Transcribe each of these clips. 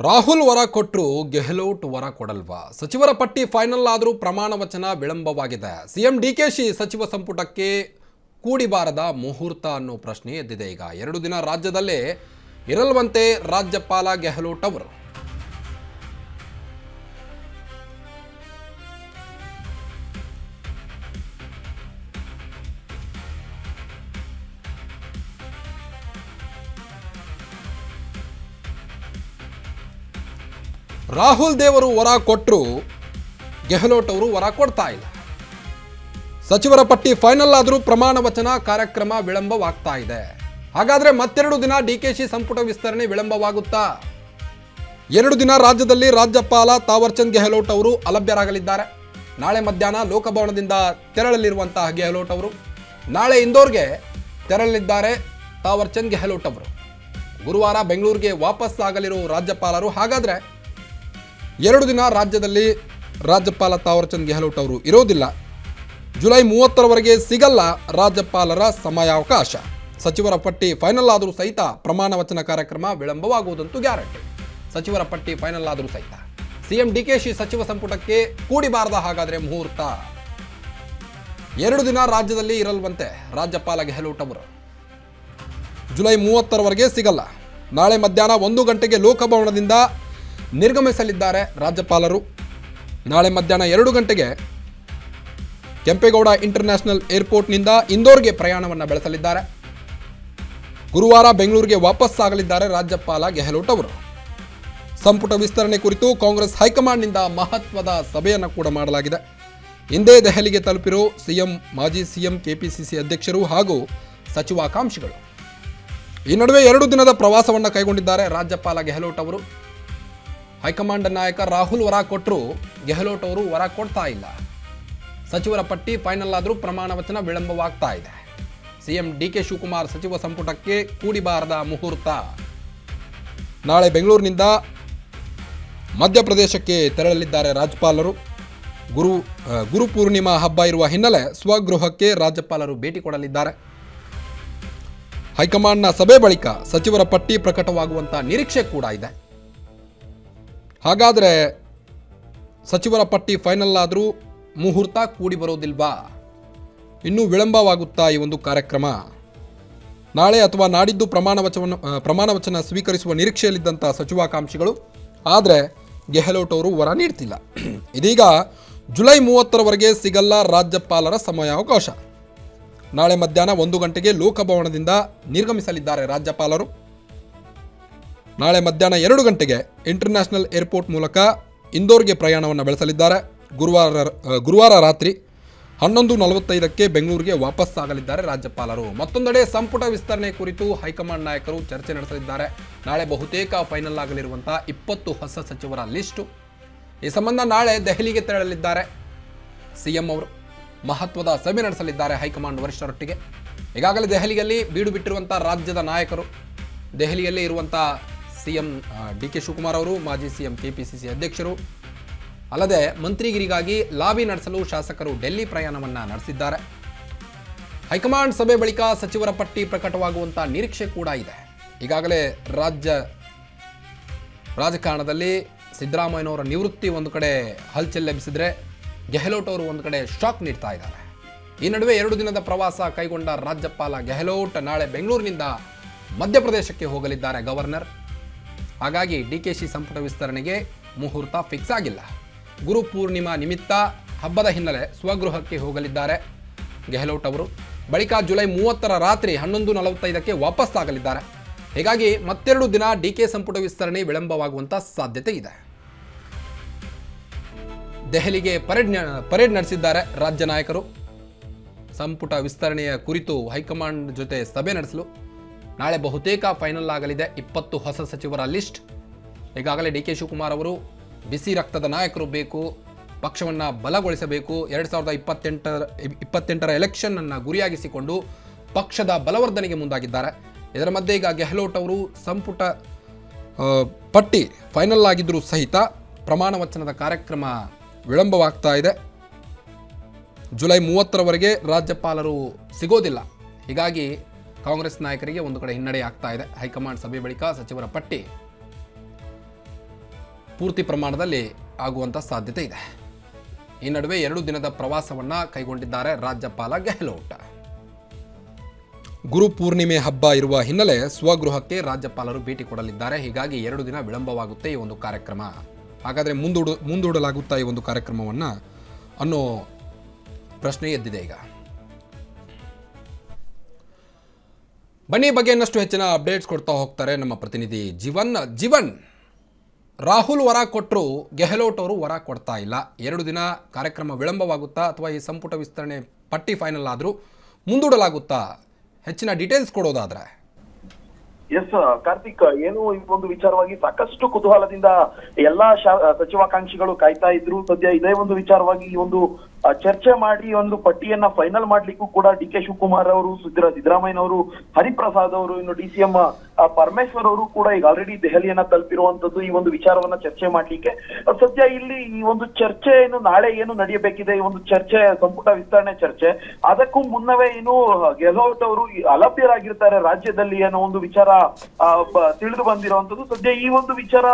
ರಾಹುಲ್ ವರ ಕೊಟ್ಟರು ಗೆಹ್ಲೋಟ್ ವರ ಕೊಡಲ್ವಾ? ಸಚಿವರ ಪಟ್ಟಿ ಫೈನಲ್ ಆದರೂ ಪ್ರಮಾಣ ವಚನ ವಿಳಂಬವಾಗಿದೆ. ಸಿಎಂ ಡಿಕೆಶಿ ಸಚಿವ ಸಂಪುಟಕ್ಕೆ ಕೂಡಿಬಾರದ ಮುಹೂರ್ತ ಅನ್ನೋ ಪ್ರಶ್ನೆ ಎದ್ದಿದೆ. ಈಗ 2 ದಿನ ರಾಜ್ಯದಲ್ಲೇ ಇರಲ್ವಂತೆ ರಾಜ್ಯಪಾಲ ಗೆಹ್ಲೋಟ್ ಅವರು. ರಾಹುಲ್ ದೇವರು ವರ ಕೊಟ್ಟರು, ಗೆಹ್ಲೋಟ್ ಅವರು ವರ ಕೊಡ್ತಾ ಇಲ್ಲ. ಸಚಿವರ ಪಟ್ಟಿ ಫೈನಲ್ ಆದರೂ ಪ್ರಮಾಣ ವಚನ ಕಾರ್ಯಕ್ರಮ ವಿಳಂಬವಾಗ್ತಾ ಇದೆ. ಹಾಗಾದ್ರೆ ಮತ್ತೆರಡು ದಿನ ಡಿಕೆಶಿ ಸಂಪುಟ ವಿಸ್ತರಣೆ ವಿಳಂಬವಾಗುತ್ತಾ? 2 ದಿನ ರಾಜ್ಯದಲ್ಲಿ ರಾಜ್ಯಪಾಲ ತಾವರ್ಚಂದ್ ಗೆಹ್ಲೋಟ್ ಅವರು ಅಲಭ್ಯರಾಗಲಿದ್ದಾರೆ. ನಾಳೆ ಮಧ್ಯಾಹ್ನ ಲೋಕಭವನದಿಂದ ತೆರಳಲಿರುವಂತಹ ಗೆಹ್ಲೋಟ್ ಅವರು ನಾಳೆ ಇಂದೋರ್ಗೆ ತೆರಳಲಿದ್ದಾರೆ. ತಾವರ್ಚಂದ್ ಗೆಹ್ಲೋಟ್ ಅವರು ಗುರುವಾರ ಬೆಂಗಳೂರಿಗೆ ವಾಪಸ್ ಆಗಲಿರುವ ರಾಜ್ಯಪಾಲರು. ಹಾಗಾದ್ರೆ 2 ದಿನ ರಾಜ್ಯದಲ್ಲಿ ರಾಜ್ಯಪಾಲ ತಾವರ್ಚಂದ್ ಗೆಹ್ಲೋಟ್ ಅವರು ಇರೋದಿಲ್ಲ. ಜುಲೈ 30ರವರೆಗೆ ಸಿಗಲ್ಲ ರಾಜ್ಯಪಾಲರ ಸಮಯಾವಕಾಶ. ಸಚಿವರ ಪಟ್ಟಿ ಫೈನಲ್ ಆದರೂ ಸಹಿತ ಪ್ರಮಾಣ ವಚನ ಕಾರ್ಯಕ್ರಮ ವಿಳಂಬವಾಗುವುದಂತೂ ಗ್ಯಾರಂಟಿ. ಸಚಿವರ ಪಟ್ಟಿ ಫೈನಲ್ ಆದರೂ ಸಹಿತ ಸಿಎಂ ಡಿಕೆಶಿ ಸಚಿವ ಸಂಪುಟಕ್ಕೆ ಕೂಡಿಬಾರದ ಹಾಗಾದ್ರೆ ಮುಹೂರ್ತ. 2 ದಿನ ರಾಜ್ಯದಲ್ಲಿ ಇರಲ್ವಂತೆ ರಾಜ್ಯಪಾಲ ಗೆಹ್ಲೋಟ್ ಅವರು. ಜುಲೈ 30ರವರೆಗೆ ಸಿಗಲ್ಲ. ನಾಳೆ ಮಧ್ಯಾಹ್ನ 1 ಗಂಟೆಗೆ ಲೋಕಭವನದಿಂದ ನಿರ್ಗಮಿಸಲಿದ್ದಾರೆ ರಾಜ್ಯಪಾಲರು. ನಾಳೆ ಮಧ್ಯಾಹ್ನ 2 ಗಂಟೆಗೆ ಕೆಂಪೇಗೌಡ ಇಂಟರ್ನ್ಯಾಷನಲ್ ಏರ್ಪೋರ್ಟ್ನಿಂದ ಇಂದೋರ್ಗೆ ಪ್ರಯಾಣವನ್ನು ಬೆಳೆಸಲಿದ್ದಾರೆ. ಗುರುವಾರ ಬೆಂಗಳೂರಿಗೆ ವಾಪಸ್ ಆಗಲಿದ್ದಾರೆ ರಾಜ್ಯಪಾಲ ಗೆಹ್ಲೋಟ್ ಅವರು. ಸಂಪುಟ ವಿಸ್ತರಣೆ ಕುರಿತು ಕಾಂಗ್ರೆಸ್ ಹೈಕಮಾಂಡ್ನಿಂದ ಮಹತ್ವದ ಸಭೆಯನ್ನು ಕೂಡ ಮಾಡಲಾಗಿದೆ. ಇಂದೇ ದೆಹಲಿಗೆ ತಲುಪಿರೋ ಸಿಎಂ, ಮಾಜಿ ಸಿಎಂ, ಕೆಪಿಸಿಸಿ ಅಧ್ಯಕ್ಷರು ಹಾಗೂ ಸಚಿವಾಕಾಂಕ್ಷಿಗಳು. ಈ ನಡುವೆ 2 ದಿನದ ಪ್ರವಾಸವನ್ನು ಕೈಗೊಂಡಿದ್ದಾರೆ ರಾಜ್ಯಪಾಲ ಗೆಹ್ಲೋಟ್ ಅವರು. ಹೈಕಮಾಂಡ್ ನಾಯಕ ರಾಹುಲ್ ವರ ಕೊಟ್ಟರು, ಗೆಹ್ಲೋಟ್ ಅವರು ವರ ಕೊಡ್ತಾ ಇಲ್ಲ. ಸಚಿವರ ಪಟ್ಟಿ ಫೈನಲ್ ಆದರೂ ಪ್ರಮಾಣ ವಚನ ವಿಳಂಬವಾಗ್ತಾ ಇದೆ. ಸಿಎಂ ಡಿಕೆ ಶಿವಕುಮಾರ್ ಸಚಿವ ಸಂಪುಟಕ್ಕೆ ಕೂಡಿಬಾರದ ಮುಹೂರ್ತ. ನಾಳೆ ಬೆಂಗಳೂರಿನಿಂದ ಮಧ್ಯಪ್ರದೇಶಕ್ಕೆ ತೆರಳಲಿದ್ದಾರೆ ರಾಜ್ಯಪಾಲರು. ಗುರುಪೂರ್ಣಿಮಾ ಹಬ್ಬ ಇರುವ ಹಿನ್ನೆಲೆ ಸ್ವಗೃಹಕ್ಕೆ ರಾಜ್ಯಪಾಲರು ಭೇಟಿ ಕೊಡಲಿದ್ದಾರೆ. ಹೈಕಮಾಂಡ್ನ ಸಭೆ ಬಳಿಕ ಸಚಿವರ ಪಟ್ಟಿ ಪ್ರಕಟವಾಗುವಂಥ ನಿರೀಕ್ಷೆ ಕೂಡ ಇದೆ. ಹಾಗಾದರೆ ಸಚಿವರ ಪಟ್ಟಿ ಫೈನಲ್ ಆದರೂ ಮುಹೂರ್ತ ಕೂಡಿ ಬರೋದಿಲ್ವಾ? ಇನ್ನೂ ವಿಳಂಬವಾಗುತ್ತಾ ಈ ಒಂದು ಕಾರ್ಯಕ್ರಮ? ನಾಳೆ ಅಥವಾ ನಾಡಿದ್ದು ಪ್ರಮಾಣ ವಚನ ಸ್ವೀಕರಿಸುವ ನಿರೀಕ್ಷೆಯಲ್ಲಿದ್ದಂಥ ಸಚಿವಾಕಾಂಕ್ಷಿಗಳು, ಆದರೆ ಗೆಹ್ಲೋಟ್ ಅವರು ವರ ನೀಡ್ತಿಲ್ಲ. ಇದೀಗ ಜುಲೈ 30ರವರೆಗೆ ಸಿಗಲ್ಲ ರಾಜ್ಯಪಾಲರ ಸಮಯಾವಕಾಶ. ನಾಳೆ ಮಧ್ಯಾಹ್ನ 1 ಗಂಟೆಗೆ ಲೋಕಭವನದಿಂದ ನಿರ್ಗಮಿಸಲಿದ್ದಾರೆ ರಾಜ್ಯಪಾಲರು. ನಾಳೆ ಮಧ್ಯಾಹ್ನ 2 ಗಂಟೆಗೆ ಇಂಟರ್ನ್ಯಾಷನಲ್ ಏರ್ಪೋರ್ಟ್ ಮೂಲಕ ಇಂದೋರ್ಗೆ ಪ್ರಯಾಣವನ್ನು ಬೆಳೆಸಲಿದ್ದಾರೆ. ಗುರುವಾರ ರಾತ್ರಿ 11:45ಕ್ಕೆ ಬೆಂಗಳೂರಿಗೆ ವಾಪಸ್ ಆಗಲಿದ್ದಾರೆ ರಾಜ್ಯಪಾಲರು. ಮತ್ತೊಂದೆಡೆ ಸಂಪುಟ ವಿಸ್ತರಣೆ ಕುರಿತು ಹೈಕಮಾಂಡ್ ನಾಯಕರು ಚರ್ಚೆ ನಡೆಸಲಿದ್ದಾರೆ. ನಾಳೆ ಬಹುತೇಕ ಫೈನಲ್ ಆಗಲಿರುವಂಥ 20 ಹೊಸ ಸಚಿವರ ಲಿಸ್ಟು. ಈ ಸಂಬಂಧ ನಾಳೆ ದೆಹಲಿಗೆ ತೆರಳಲಿದ್ದಾರೆ ಸಿಎಂ ಅವರು. ಮಹತ್ವದ ಸಭೆ ನಡೆಸಲಿದ್ದಾರೆ ಹೈಕಮಾಂಡ್ ವರಿಷ್ಠರೊಟ್ಟಿಗೆ. ಈಗಾಗಲೇ ದೆಹಲಿಯಲ್ಲಿ ಬೀಡು ಬಿಟ್ಟಿರುವಂಥ ರಾಜ್ಯದ ನಾಯಕರು, ದೆಹಲಿಯಲ್ಲಿ ಇರುವಂಥ ಸಿಎಂ ಡಿಕೆ ಶಿವಕುಮಾರ್ ಅವರು, ಮಾಜಿ ಸಿಎಂ ಕೆಪಿಸಿಸಿ ಅಧ್ಯಕ್ಷರು, ಅಲ್ಲದೆ ಮಂತ್ರಿಗಿರಿಗಾಗಿ ಲಾಬಿ ನಡೆಸಲು ಶಾಸಕರು ಡೆಲ್ಲಿ ಪ್ರಯಾಣವನ್ನು ನಡೆಸಿದ್ದಾರೆ. ಹೈಕಮಾಂಡ್ ಸಭೆ ಬಳಿಕ ಸಚಿವರ ಪಟ್ಟಿ ಪ್ರಕಟವಾಗುವಂಥ ನಿರೀಕ್ಷೆ ಕೂಡ ಇದೆ. ಈಗಾಗಲೇ ರಾಜಕಾರಣದಲ್ಲಿ ಸಿದ್ದರಾಮಯ್ಯನವರ ನಿವೃತ್ತಿ ಒಂದು ಕಡೆ ಹಲ್ಚಲ್ ಎಬ್ಬಿಸಿದ್ರೆ, ಗೆಹ್ಲೋಟ್ ಅವರು ಒಂದು ಕಡೆ ಶಾಕ್ ನೀಡ್ತಾ ಇದ್ದಾರೆ. ಈ ನಡುವೆ 2 ದಿನದ ಪ್ರವಾಸ ಕೈಗೊಂಡ ರಾಜ್ಯಪಾಲ ಗೆಹ್ಲೋಟ್ ನಾಳೆ ಬೆಂಗಳೂರಿನಿಂದ ಮಧ್ಯಪ್ರದೇಶಕ್ಕೆ ಹೋಗಲಿದ್ದಾರೆ ಗವರ್ನರ್. ಹಾಗಾಗಿ ಡಿಕೆಶಿ ಸಂಪುಟ ವಿಸ್ತರಣೆಗೆ ಮುಹೂರ್ತ ಫಿಕ್ಸ್ ಆಗಿಲ್ಲ. ಗುರುಪೂರ್ಣಿಮಾ ನಿಮಿತ್ತ ಹಬ್ಬದ ಹಿನ್ನೆಲೆ ಸ್ವಗೃಹಕ್ಕೆ ಹೋಗಲಿದ್ದಾರೆ ಗೆಹ್ಲೋಟ್ ಅವರು. ಬಳಿಕ ಜುಲೈ 30ರ ರಾತ್ರಿ 11:45ಕ್ಕೆ ವಾಪಸ್ ಆಗಲಿದ್ದಾರೆ. ಹೀಗಾಗಿ ಮತ್ತೆರಡು ದಿನ ಡಿಕೆ ಸಂಪುಟ ವಿಸ್ತರಣೆ ವಿಳಂಬವಾಗುವಂಥ ಸಾಧ್ಯತೆ ಇದೆ. ದೆಹಲಿಗೆ ಪರೇಡ್ ನಡೆಸಿದ್ದಾರೆ ರಾಜ್ಯ ನಾಯಕರು. ಸಂಪುಟ ವಿಸ್ತರಣೆಯ ಕುರಿತು ಹೈಕಮಾಂಡ್ ಜೊತೆ ಸಭೆ ನಡೆಸಲು ನಾಳೆ ಬಹುತೇಕ ಫೈನಲ್ ಆಗಲಿದೆ 20 ಹೊಸ ಸಚಿವರ ಲಿಸ್ಟ್. ಈಗಾಗಲೇ ಡಿಕೆ ಶಿವಕುಮಾರ್ ಅವರು ಬಿಸಿ ರಕ್ತದ ನಾಯಕರು ಬೇಕು, ಪಕ್ಷವನ್ನು ಬಲಗೊಳಿಸಬೇಕು, 2028ರ ಎಲೆಕ್ಷನ್ ಅನ್ನು ಗುರಿಯಾಗಿಸಿಕೊಂಡು ಪಕ್ಷದ ಬಲವರ್ಧನೆಗೆ ಮುಂದಾಗಿದ್ದಾರೆ. ಇದರ ಮಧ್ಯೆ ಈಗ ಗೆಹ್ಲೋಟ್ ಅವರು ಸಂಪುಟ ಪಟ್ಟಿ ಫೈನಲ್ ಆಗಿದ್ದರೂ ಸಹಿತ ಪ್ರಮಾಣ ವಚನದ ಕಾರ್ಯಕ್ರಮ ವಿಳಂಬವಾಗ್ತಾ ಇದೆ. ಜುಲೈ 30ರವರೆಗೆ ರಾಜ್ಯಪಾಲರು ಸಿಗೋದಿಲ್ಲ. ಹೀಗಾಗಿ ಕಾಂಗ್ರೆಸ್ ನಾಯಕರಿಗೆ ಒಂದು ಕಡೆ ಹಿನ್ನಡೆ ಆಗ್ತಾ ಇದೆ. ಹೈಕಮಾಂಡ್ ಸಭೆ ಬಳಿಕ ಸಚಿವರ ಪಟ್ಟಿ ಪೂರ್ತಿ ಪ್ರಮಾಣದಲ್ಲಿ ಆಗುವಂಥ ಸಾಧ್ಯತೆ ಇದೆ. ಈ ನಡುವೆ 2 ದಿನದ ಪ್ರವಾಸವನ್ನು ಕೈಗೊಂಡಿದ್ದಾರೆ ರಾಜ್ಯಪಾಲ ಗೆಹ್ಲೋಟ್. ಗುರು ಪೂರ್ಣಿಮೆ ಹಬ್ಬ ಇರುವ ಹಿನ್ನೆಲೆ ಸ್ವಗೃಹಕ್ಕೆ ರಾಜ್ಯಪಾಲರು ಭೇಟಿ ಕೊಡಲಿದ್ದಾರೆ. ಹೀಗಾಗಿ 2 ದಿನ ವಿಳಂಬವಾಗುತ್ತೆ ಈ ಒಂದು ಕಾರ್ಯಕ್ರಮ. ಹಾಗಾದರೆ ಮುಂದೂಡಲಾಗುತ್ತಾ ಈ ಒಂದು ಕಾರ್ಯಕ್ರಮವನ್ನು ಅನ್ನೋ ಪ್ರಶ್ನೆ ಎದ್ದಿದೆ ಈಗ. ಬನ್ನಿ ಬಗ್ಗೆ ಇನ್ನಷ್ಟು ಹೆಚ್ಚಿನ ಅಪ್ಡೇಟ್ಸ್ ಕೊಡ್ತಾ ಹೋಗ್ತಾರೆ ನಮ್ಮ ಪ್ರತಿನಿಧಿ ಜೀವನ್. ರಾಹುಲ್ ವರ ಕೊಟ್ಟರು, ಗೆಹ್ಲೋಟ್ ಅವರು ವರ ಕೊಡ್ತಾ ಇಲ್ಲ. 2 ದಿನ ಕಾರ್ಯಕ್ರಮ ವಿಳಂಬವಾಗುತ್ತಾ ಅಥವಾ ಈ ಸಂಪುಟ ವಿಸ್ತರಣೆ ಪಟ್ಟಿ ಫೈನಲ್ ಆದರೂ ಮುಂದೂಡಲಾಗುತ್ತಾ? ಹೆಚ್ಚಿನ ಡೀಟೇಲ್ಸ್ ಕೊಡೋದಾದ್ರೆ. ಎಸ್ ಕಾರ್ತಿಕ್, ಏನು ಈ ಒಂದು ವಿಚಾರವಾಗಿ ಸಾಕಷ್ಟು ಕುತೂಹಲದಿಂದ ಎಲ್ಲಾ ಸಚಿವಾಕಾಂಕ್ಷಿಗಳು ಕಾಯ್ತಾ ಇದ್ರು. ಸದ್ಯ ಇದೇ ಒಂದು ವಿಚಾರವಾಗಿ ಈ ಒಂದು ಚರ್ಚೆ ಮಾಡಿ ಒಂದು ಪಟ್ಟಿಯನ್ನ ಫೈನಲ್ ಮಾಡ್ಲಿಕ್ಕೂ ಕೂಡ ಡಿ ಕೆ ಶಿವಕುಮಾರ್ ಅವರು, ಸಿದ್ದರಾಮಯ್ಯನವರು, ಹರಿಪ್ರಸಾದ್ ಅವರು, ಇನ್ನು ಡಿ.ಸಿ.ಎಂ ಪರಮೇಶ್ವರ್ ಅವರು ಕೂಡ ಈಗ ಆಲ್ರೆಡಿ ದೆಹಲಿಯನ್ನ ತಲುಪಿರುವಂತದ್ದು ಈ ಒಂದು ವಿಚಾರವನ್ನ ಚರ್ಚೆ ಮಾಡ್ಲಿಕ್ಕೆ. ಸದ್ಯ ಇಲ್ಲಿ ಈ ಒಂದು ಚರ್ಚೆ ಏನು ನಾಳೆ ಏನು ನಡೆಯಬೇಕಿದೆ, ಈ ಒಂದು ಚರ್ಚೆ ಸಂಪುಟ ವಿಸ್ತರಣೆ ಚರ್ಚೆ, ಅದಕ್ಕೂ ಮುನ್ನವೇ ಏನು ಗೆಹ್ಲೋಟ್ ಅವರು ಅಲಭ್ಯರಾಗಿರ್ತಾರೆ ರಾಜ್ಯದಲ್ಲಿ ಅನ್ನೋ ಒಂದು ವಿಚಾರ ತಿಳಿದು ಬಂದಿರುವಂತದ್ದು. ಸದ್ಯ ಈ ಒಂದು ವಿಚಾರ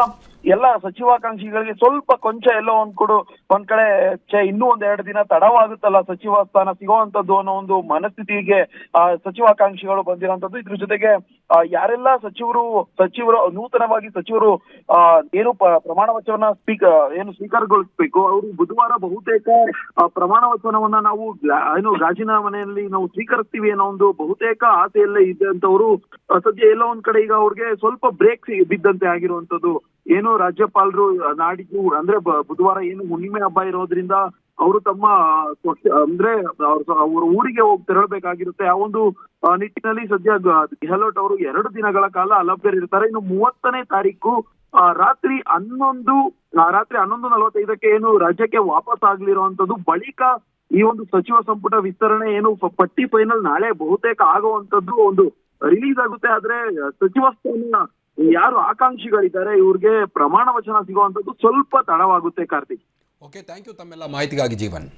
ಎಲ್ಲ ಸಚಿವಾಕಾಂಕ್ಷಿಗಳಿಗೆ ಸ್ವಲ್ಪ ಕೊಂಚ ಎಲ್ಲೋ ಒಂದ್ ಕಡೆ ಇನ್ನೂ 2 ದಿನ ತಡವಾಗುತ್ತಲ್ಲ ಸಚಿವ ಸ್ಥಾನ ಸಿಗುವಂತದ್ದು ಅನ್ನೋ ಒಂದು ಮನಸ್ಥಿತಿಗೆ ಸಚಿವಾಕಾಂಕ್ಷಿಗಳು ಬಂದಿರುವಂತದ್ದು. ಇದ್ರ ಜೊತೆಗೆ ಯಾರೆಲ್ಲ ಸಚಿವರು ನೂತನವಾಗಿ ಸಚಿವರು ಏನು ಪ್ರಮಾಣ ವಚನ ಸ್ವೀಕಾರಗೊಳಿಸಬೇಕು, ಅವರು ಬುಧವಾರ ಬಹುತೇಕ ಪ್ರಮಾಣ ವಚನವನ್ನ ನಾವು ಗಾಜಿನ ಮನೆಯಲ್ಲಿ ನಾವು ಸ್ವೀಕರಿಸ್ತೀವಿ ಅನ್ನೋ ಒಂದು ಬಹುತೇಕ ಆಸೆಯಲ್ಲೇ ಇದ್ದಂತವರು ಸದ್ಯ ಎಲ್ಲ ಒಂದ್ ಕಡೆ ಈಗ ಅವ್ರಿಗೆ ಸ್ವಲ್ಪ ಬ್ರೇಕ್ ಬಿದ್ದಂತೆ ಆಗಿರುವಂತದ್ದು. ಏನು ರಾಜ್ಯಪಾಲರು ನಾಡಿದ್ದು ಅಂದ್ರೆ ಬುಧವಾರ ಏನು ಹುಣ್ಣಿಮೆ ಹಬ್ಬ ಇರೋದ್ರಿಂದ ಅವರು ತಮ್ಮ ಅಂದ್ರೆ ಅವ್ರ ಊರಿಗೆ ಹೋಗಿ ತೆರಳಬೇಕಾಗಿರುತ್ತೆ. ಆ ಒಂದು ನಿಟ್ಟಿನಲ್ಲಿ ಸದ್ಯ ಗೆಹ್ಲೋಟ್ ಅವರು 2 ದಿನಗಳ ಕಾಲ ಅಲಭ್ಯರಿರ್ತಾರೆ. ಇನ್ನು 30ನೇ ತಾರೀಕು ರಾತ್ರಿ 11:45ಕ್ಕೆ ಏನು ರಾಜ್ಯಕ್ಕೆ ವಾಪಸ್ ಆಗ್ಲಿರುವಂತದ್ದು. ಬಳಿಕ ಈ ಒಂದು ಸಚಿವ ಸಂಪುಟ ವಿಸ್ತರಣೆ ಏನು ಪಟ್ಟಿ ಫೈನಲ್ ನಾಳೆ ಬಹುತೇಕ ಆಗುವಂತದ್ದು ಒಂದು ರಿಲೀಸ್ ಆಗುತ್ತೆ. ಆದ್ರೆ ಸಚಿವ ಸ್ಥಾನ ಯಾರು ಆಕಾಂಕ್ಷಿಗಳಿದ್ದಾರೆ ಇವ್ರಿಗೆ ಪ್ರಮಾಣ ವಚನ ಸಿಗುವಂತದ್ದು ಸ್ವಲ್ಪ ತಡವಾಗುತ್ತೆ ಕಾರ್ತಿಕ್. ಓಕೆ, ಥ್ಯಾಂಕ್ ಯು ತಮ್ಮೆಲ್ಲ ಮಾಹಿತಿಗಾಗಿ ಜೀವನ್.